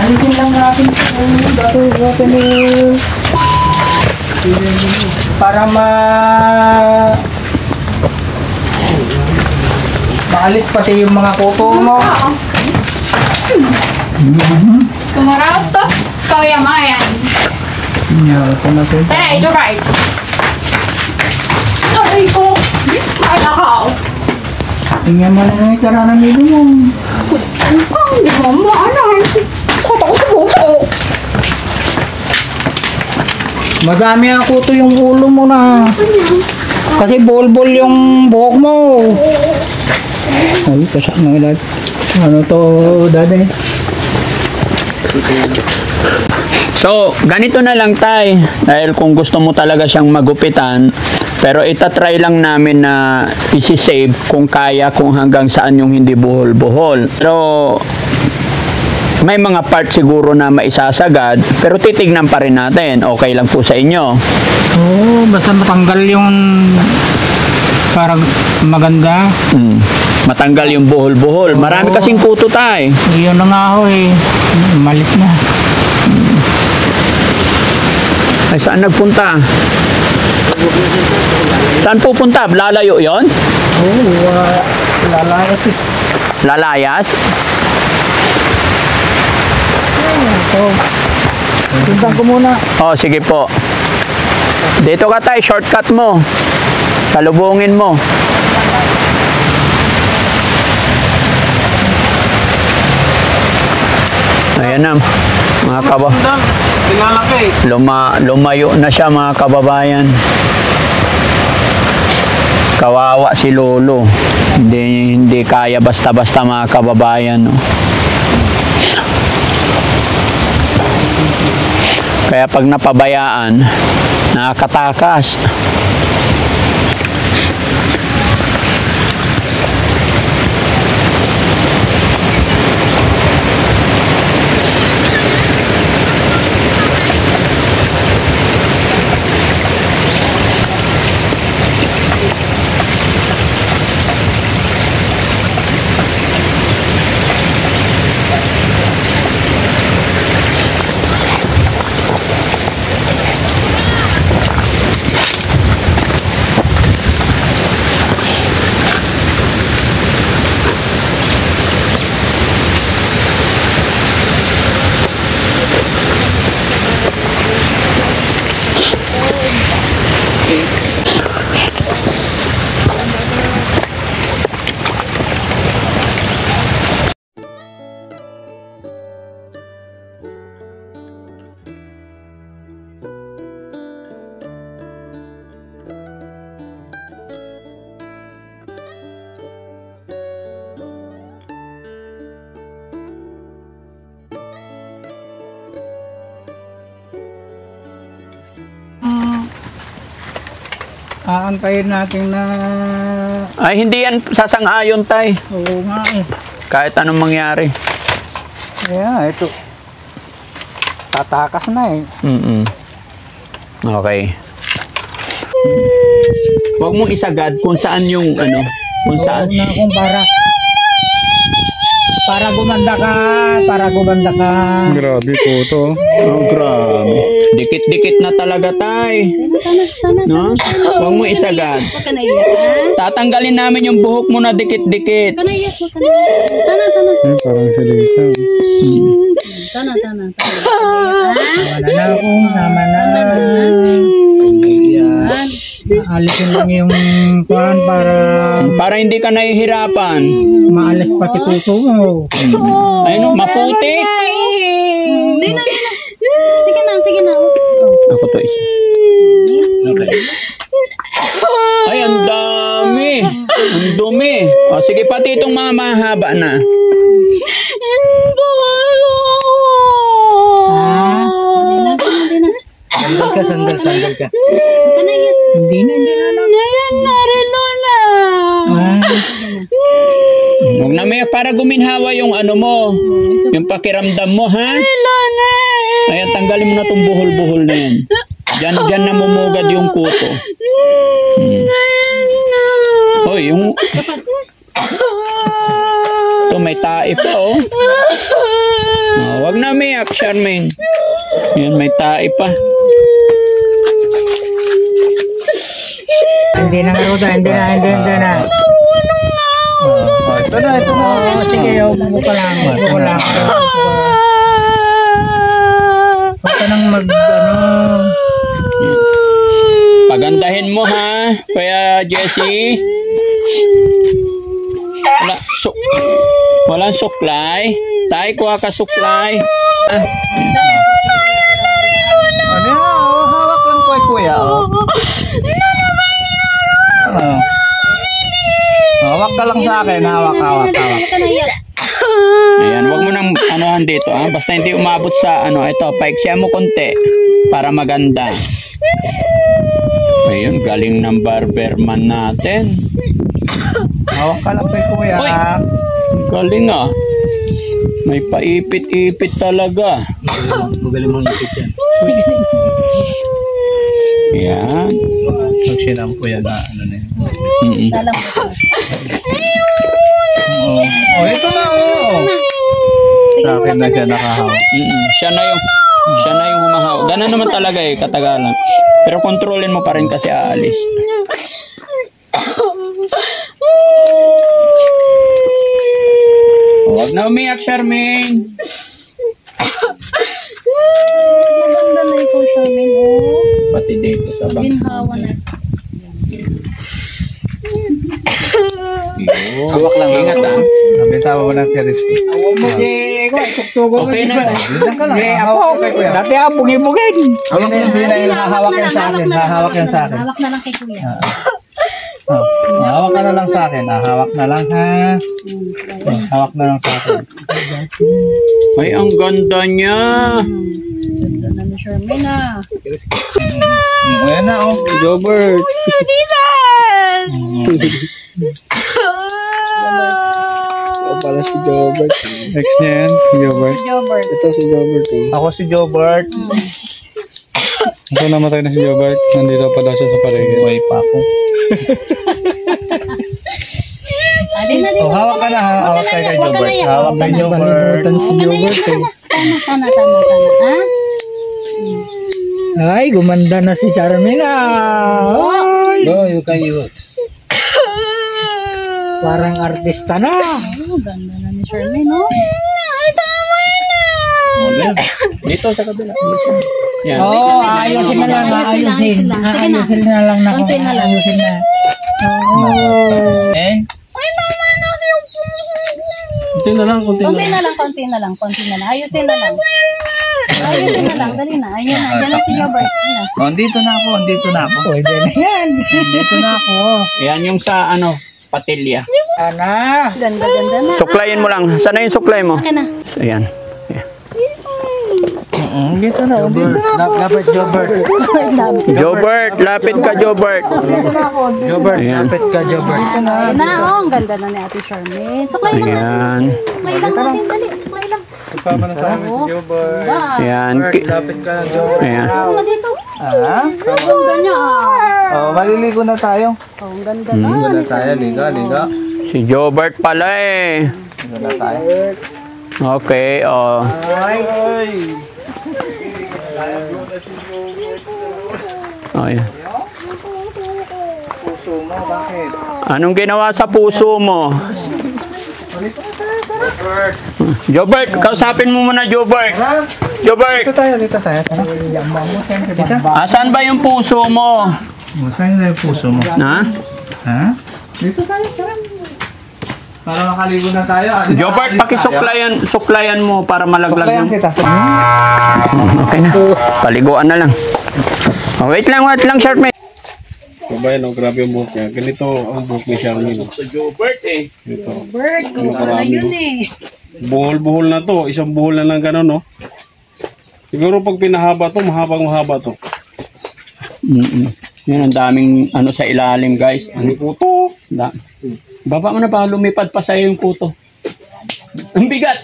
Alisin lang natin para maalis pati yung mga kuko mo. Kumarap to. Kaya mayan. Tara, ito right. Ay ko. Malakaw. Tingnan mo na yung itara ng lido mo. Hindi mo maanan. Sakot ako sa buso. Madami ang kuto yung ulo mo na. Kasi bol-bol yung buhok mo. Ay, kasak na ilag. Ano to, daday? So, ganito na lang tay. Dahil kung gusto mo talaga siyang magupitan, pero itatry lang namin na isi-save kung kaya, kung hanggang saan yung hindi buhol-buhol. Pero may mga part siguro na maisasagad, pero titignan pa rin natin. Okay lang po sa inyo. Oo, basta matanggal yung parang maganda. Matanggal yung buhol-buhol. Marami kasing kuto tay. Yun na nga ako eh. Malis na. Ay, saan nagpunta? Saan pupunta? Lalayo yon? Oo, lalayas eh. Lalayas? So, puntan ko muna. Oh, sige po. Dito ka tayo, shortcut mo. Salubungin mo. Ayan na, mga lumayo na siya, mga kababayan. Kawawa si Lolo. Hindi kaya basta-basta, mga kababayan. No? Kaya pag napabayaan, nakakatakas. Aantayin natin na... Ay, hindi yan sasang-ayon, tay. Oo nga eh. Kahit anong mangyari. Yeah, ito. Tatakas na eh. Okay. Huwag mong isagad kung saan yung ano. Kung saan. Na kung para gumanda ka. Para gumanda ka. Grabe po to. Oh, grabe. Dikit-dikit na talaga, tay. No? Huwag mo isagad. Tatanggalin namin yung buhok mo na dikit-dikit. Parang si Lisa. Tama na kung tama na. Alisin lang yung kuhan para hindi ka nahihirapan. maalis pati puso mo. Ayun, maputik. Hindi na. Sige na. Ako to isa. Okay. Ay, ang dami. Ang dumi. O, sige, pati itong mga mahaba na. Sandal ka. Hindi na. Huwag na may para guminhawa yung ano mo. Yung pakiramdam mo, ha? Ayan, tanggalin mo na itong buhol-buhol na yan. Diyan namumugad yung kuto. Hoy, yung... Ito, may tae pa, oh. Wag na, may umiyak, Charmaine. Yan, may tae pa. Hindi na nga, hindi na. Ito na. Oo, sige, upo ka lang. Upo lang. Huwag ka nang Pagandahin mo ha, Kuya Jesse. Walang suklay. Tay, kuha ka suklay. Ano yan? Hawak lang ko kuya. Hawak ka lang sa akin. Hawak. Ayan, wag mo nang anuhan dito ha. Basta hindi umabot sa ito, paiksya mo konti para maganda. Ayun, galing ng barberman natin. Hawak ka lang kay kuya. Uy! Galing ah. May paipit-ipit talaga. Magaling mong ipit yan. Yan. Pag sinampo yan na ano na yun. Ito na Sa akin na siya nakahawak. Siya na yung humahawak. Ganun naman talaga katagalan. Pero kontrolin mo pa rin kasi aalis. Huwag na umiyak, Charmaine. Maganda na ikaw, Charmaine. Oh, Pati dito sa bangko. ginhawa na. Hawak lang. Ingat ha. Nabitawa mo ng Kirisky. Huwag mo tuktugo mo. Okay na. Diyan ka lang. Ako, Hawak ka kay kuya. dati bugin-bugin. Hindi na yun. Hahawak yan sa akin. Hahawak yan sa akin. Hawak na lang kay kuya. Hawak ka na lang sa akin. Hawak na lang ha. Hawak na lang sa akin. Ay, ang ganda niya. Ganda na ni Charmaine ah. Ayan na Jobert. Pala si Jobert. Ex niya yan. Si Jobert. Jobert. Ito si Jobert. Ako si Jobert. Ito namatay na si Jobert. Nandito pa daw siya sa paligid. Buhay pa ako. Adin na din. Hawak ka na ha. Hawak kay Jobert. Hawak kay Jobert. Si Jobert eh. Tama. Ha? Ay, gumanda na si Charmaine ah. Ay, You can use. parang artista na. Oh, ganda na ni Charmaine, no? Dito sa kabila. Yan. Oo, ayusin na lang. Ayusin na lang na. Konti na lang. Ayusin na. Eh? Konti na lang. Ayusin na lang. Dali na. Ayun na. Diyan na si Jobert. Ayun na. Andito na ako. Pwede na yan. Andito na ako. Yan yung sa patilya. Sana. Ganda na. Suklayin mo lang. Sana yung suklay mo? Okay na. So, yan. Andito na. Dapat Jobert. Jobert, lapit ka, Jobert. Jobert, Ayan. lapit ka, Jobert. Ayun na. Oh, ang ganda na ni Ate Charmaine. Suklay lang natin. Ayan. Suklay lang natin. Dali. Suklay lang. Kasama na sa amin si Jobert. Ganda. Ayan. Lapit ka lang, Jobert. Ayan. Ano dito? Ah? Ang ganda niya ah. Maliligo na tayo. Oh, ang ganda na. Ligo na tayo. Liga. Si Jobert pala eh. Ligo na tayo. Okay, oh. Oh, yan. Puso mo, bakit? Anong ginawa sa puso mo? Jobert, kausapin mo muna, Jobert. Jobert, Dito tayo. Tara. asan ba yung puso mo? Saan na yung puso mo? Na? Ha? Dito tayo, tara. Para makaligo na tayo. Jobert, pakisuklayan mo para malaglag Suklayan yung... kita. Okay na. Paliguan na lang. Oh, wait lang, Charmaine. Kabayan, grabe ang buhok niya. Ganito ang buhok ni Charmaine. Jobert eh. Ito. Bird, kung ano na yun eh. Buhol-buhol na to. Isang buhol na lang gano'n, no? Siguro pag pinahaba to, mahaba to. Yun, ang daming sa ilalim, guys. Ang puto. Baba mo na pa, lumipad pa sa'yo yung puto. Ang bigat!